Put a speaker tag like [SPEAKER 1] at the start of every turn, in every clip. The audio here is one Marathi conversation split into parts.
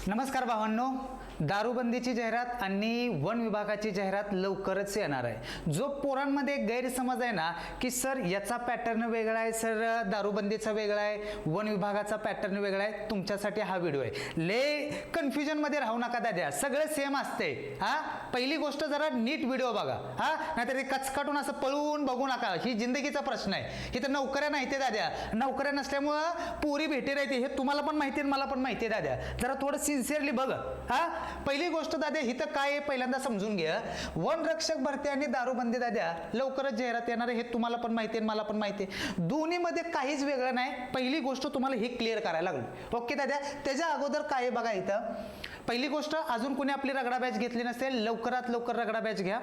[SPEAKER 1] नमस्कार भावांनो, दारूबंदीची जाहिरात आणि वन विभागाची जाहिरात लवकरच येणार आहे. जो पोरांमध्ये एक गैरसमज आहे ना की सर याचा पॅटर्न वेगळा आहे, सर दारूबंदीचा वेगळा आहे, वन विभागाचा पॅटर्न वेगळा आहे, तुमच्यासाठी हा व्हिडिओ आहे. ले कन्फ्युजन मध्ये राहू नका दाद्या, सगळं सेम असते. हा, पहिली गोष्ट जरा नीट व्हिडिओ बघा. हा, नाहीतर कचकाटून असं पळून बघू नका. ही जिंदगीचा प्रश्न आहे. इथं नोकऱ्या नाही ते दाद्या, नोकऱ्या नसल्यामुळं पुरी भेटी राहते हे तुम्हाला पण माहिती आहे, मला पण माहिती आहे दाद्या. जरा थोडं सिन्सिअरली बघ. हा, पहिली गोष्ट दाद्या हिथं काय आहे पहिल्यांदा समजून घ्या. वन रक्षक भरती आणि दारूबंदी दाद्या लवकरच जाहिरात येणार आहे हे तुम्हाला पण माहिती आहे, मला पण माहिती आहे. दोन्हीमध्ये काहीच वेगळं नाही. पहिली गोष्ट तुम्हाला ही क्लिअर करायला लागलो. ओके दाद्या, त्याच्या अगोदर काय आहे बघा इथं. पहिली गोष्ट, अजून कोणी आपली रगडा बॅच घेतली नसेल लवकरात लवकर रगडा बॅच घ्या.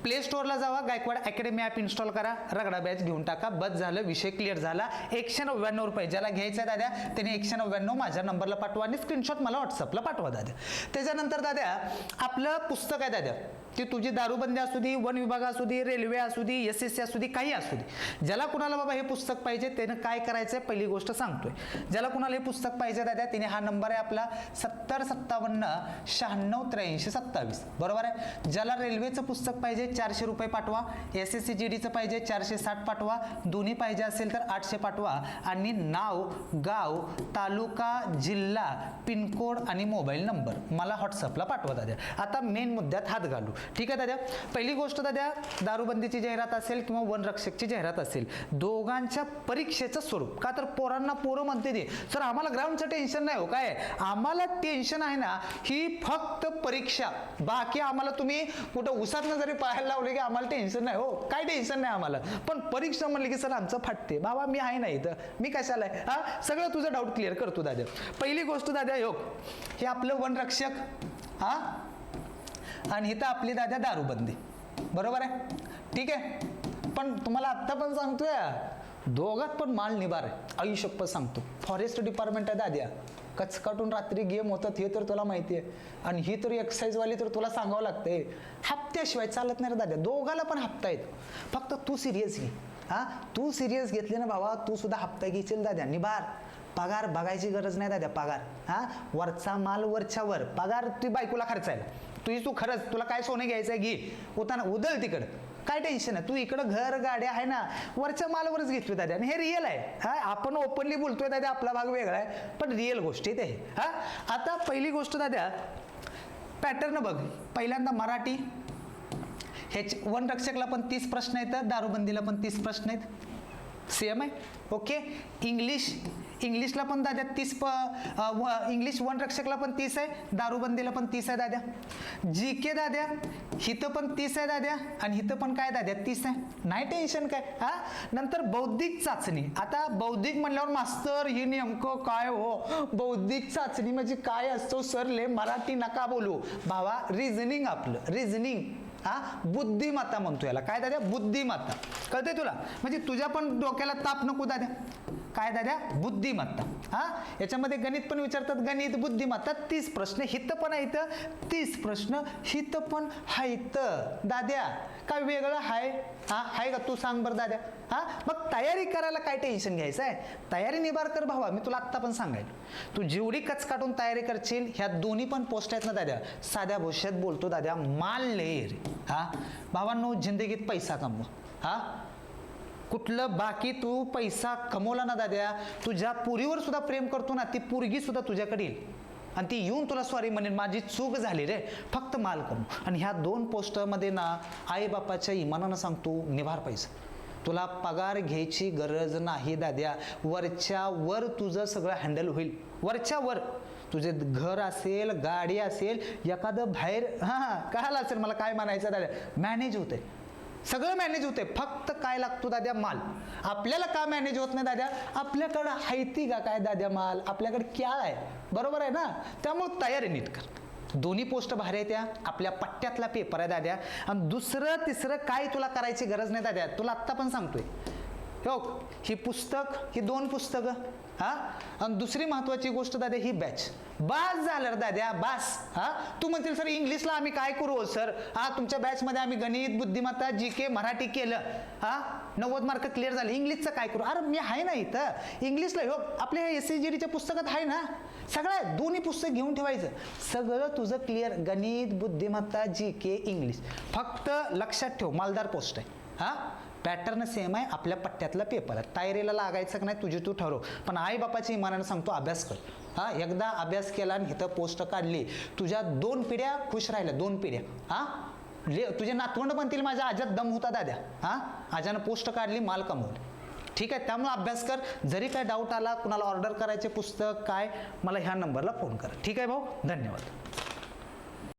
[SPEAKER 1] प्ले स्टोअरला जावा, गायकवाड अकॅडमी ॲप इन्स्टॉल करा, रगडा बॅच घेऊन टाका. बस झालं, विषय क्लिअर झाला. 199 रुपये ज्याला घ्यायचं आहे दाद्या त्याने 199 माझ्या नंबरला पाठवा आणि स्क्रीनशॉट मला व्हॉट्सअपला पाठवा दाद्या. त्याच्यानंतर दाद्या आपलं पुस्तक आहे दाद्या, ती तुझी दारूबंदी असू दे, वन विभाग असू दे, रेल्वे असू दे, SSC असू दे, काही असू दे. ज्याला कुणाला बाबा हे पुस्तक पाहिजे त्यानं काय करायचंय पहिली गोष्ट सांगतोय. ज्याला कुणाला हे पुस्तक पाहिजे दाद्या तिने हा नंबर आहे आपला 7057969327, बरोबर आहे. ज्याला रेल्वेचं पुस्तक पाहिजे 400 रुपये पाठवा, SSC GDचं पाहिजे 460 पाठवा, दोन्ही पाहिजे असेल तर 800 पाठवा आणि नाव, गाव, तालुका, जिल्हा, पिनकोड आणि मोबाईल नंबर मला व्हॉट्सअपला पाठवा दाद्या. आता मेन मुद्द्यात हात घालू. ठीक आहे दाद्या, पहिली गोष्ट दाद्या, दारूबंदीची जाहिरात असेल किंवा वन रक्षकची जाहिरात असेल, दोघांच्या परीक्षेचं स्वरूप. का तर पोरांना पोरं म्हणते ते सर आम्हाला ग्राउंडचं टेन्शन नाही हो, काय आम्हाला टेन्शन आहे ना ही फक्त परीक्षा. बाकी आम्हाला तुम्ही कुठं उसातनं जरी पाहायला लावले की आम्हाला टेन्शन नाही हो, काय टेन्शन नाही आम्हाला. पण परीक्षा म्हणली की सर आमचं फाटते. बाबा मी आहे ना इथं, मी कशाला आहे. हा, सगळं तुझं डाऊट क्लिअर करतो दाद्या. पहिली गोष्ट दाद्या योग, हे आपलं वन रक्षक, हा, आणि इथं आपली दाद्या दारूबंदी, बरोबर आहे. ठीक आहे, पण तुम्हाला आत्ता पण सांगतोय दोघात पण माल निभार आहे. आयुष्यपत सांगतो, फॉरेस्ट डिपार्टमेंट आहे दाद्या, कचकाटून रात्री गेम होतात हे तर तुला माहिती आहे. आणि ही तर एक्सरसाइजवाली तर तुला सांगावं लागतंय, हप्त्याशिवाय चालत नाही रे दाद्या. दोघाला पण हप्ता येतो, फक्त तू सिरियस घे. हा, तू सिरियस घेतले ना बाबा, तू सुद्धा हप्ता घेशील दाद्या. निभार, पगार बघायची गरज नाही दाद्या. पगार हा, वरचा माल वरच्यावर, पगार ती बायकोला खर्चायला. तू खरंच तुला काय सोने घ्यायचंय घे, उताना उदल तिकडं, काय टेन्शन आहे. तू इकडं घर गाड्या आहे ना, वरच्या मालवरच घेतोय दाद्या. आणि हे रिअल आहे. हा, आपण ओपनली बोलतोय दाद्या, आपला भाग वेगळा आहे पण रिअल गोष्टी ते आहे. हा, आता पहिली गोष्ट दाद्या, पॅटर्न बघ. पहिल्यांदा मराठी, ह्याचे वन रक्षकला पण 30 प्रश्न आहेत, दारूबंदीला पण 30 प्रश्न आहेत, सेम आहे. ओके, इंग्लिशला पण दाद्या 30, इंग्लिश वन रक्षकला पण 30 आहे, दारूबंदीला पण 30 आहे दाद्या. GK दाद्या हिथं पण 30 आहे दाद्या, आणि हिथं पण काय दाद्या 30 आहे, नाही टेन्शन काय. हा, नंतर बौद्धिक चाचणी. आता बौद्धिक म्हणल्यावर मास्तर ही नेमकं काय हो, बौद्धिक चाचणी म्हणजे काय असतो सर, ले मराठी नका बोलू भावा. रिझनिंग, आपलं रिझनिंग, हा, बुद्धिमत्ता म्हणतो याला. काय दाद्या, बुद्धिमत्ता. कळतंय तुला, म्हणजे तुझ्या पण डोक्याला ताप नको दाद्या. काय दाद्या, बुद्धिमत्ता. हा, याच्यामध्ये गणित पण विचारतात, गणित, बुद्धिमत्ता. 30 प्रश्न हिथं पण आहे, 30 प्रश्न हिथं पण आहेत दाद्या. काय वेगळं आहे हा, आहे का तू सांग बरं दाद्या. हा, मग तयारी करायला काय टेन्शन घ्यायचं आहे, तयारी निभार कर भावा. मी तुला आत्ता पण सांगायला, तू जेवढी कचकाटून तयारी करशील, ह्या दोन्ही पण पोस्ट आहेत ना दाद्या, साध्या भाषेत बोलतो दाद्या, माल लेर. हा भावांनो, जिंदगीत पैसा कमवा. हा, कुठलं बाकी तू पैसा कमवला ना दाद्या, तुझ्या पुरीवर सुद्धा प्रेम करतो ना, ती पोरगी सुद्धा तुझ्याकडे येईल आणि ती येऊन तुला सॉरी म्हणेल, माझी चूक झाली रे, फक्त माल कमव. आणि ह्या 2 पोस्टमध्ये ना आई बापाच्या इमानानं सांगतो, निभार पैसा. तुला पगार घ्यायची गरज नाही दाद्या, वरच्या वर तुझं सगळं हँडल होईल. वरच्या वर तुझे घर असेल, गाडी असेल, एखादं बाहेर, हां काय असेल, मला काय म्हणायचं दाद्या, मॅनेज होते, सगळं मॅनेज होते. फक्त काय लागतो दाद्या, माल. आपल्याला का मॅनेज होत नाही दाद्या, आपल्याकडं हायती का काय दाद्या माल, आपल्याकडे क्या आहे, बरोबर आहे ना. त्यामुळे तयारी नीट कर. दोन्ही पोस्ट भारी आहे, त्या आपल्या पट्ट्यातला पेपर आहे दाद्या. आणि दुसरं तिसरं काय तुला करायची गरज नाही दाद्या, तुला आत्ता पण सांगतोय. हो, ही पुस्तक, ही 2 पुस्तकं, हा, आणि दुसरी महत्वाची गोष्ट दाद्या, ही बॅच. बास झालं दाद्या, बास. हा, तू म्हणतील सर इंग्लिशला आम्ही काय करू सर. हा, तुमच्या बॅचमध्ये आम्ही गणित, बुद्धिमत्ता, GK, मराठी केलं. हा, 90 मार्क क्लिअर झाले, इंग्लिशचं काय करू? अरे मी आहे ना इथं इंग्लिशला, हो आपल्या ह्या SCGDच्या पुस्तकात आहे ना, सगळं दोन्ही पुस्तक घेऊन ठेवायचं, सगळं तुझं क्लिअर, गणित, बुद्धिमत्ता, GK, इंग्लिश. फक्त लक्षात ठेव मालदार पोस्ट आहे, हा पॅटर्न सेम आहे, आपल्या पट्ट्यातला पेपर आहे, तायरीला लागायचं का नाही तुझी तू ठरव, पण आई बापाची इमानानं सांगतो अभ्यास कर. हा एकदा अभ्यास केला आणि इथं पोस्ट काढली, तुझ्या 2 पिढ्या खुश राहिल्या, 2 पिढ्या. हा तुझे नातवंड बनतील, माझ्या आज्यात दम होता दाद्या, हा आज्यानं पोस्ट काढली, माल कमवली. ठीक आहे, त्यामुळे अभ्यास कर. जरी काय डाऊट आला, कुणाला ऑर्डर करायचे पुस्तक काय, मला ह्या नंबरला फोन कर. ठीक आहे भाऊ, धन्यवाद.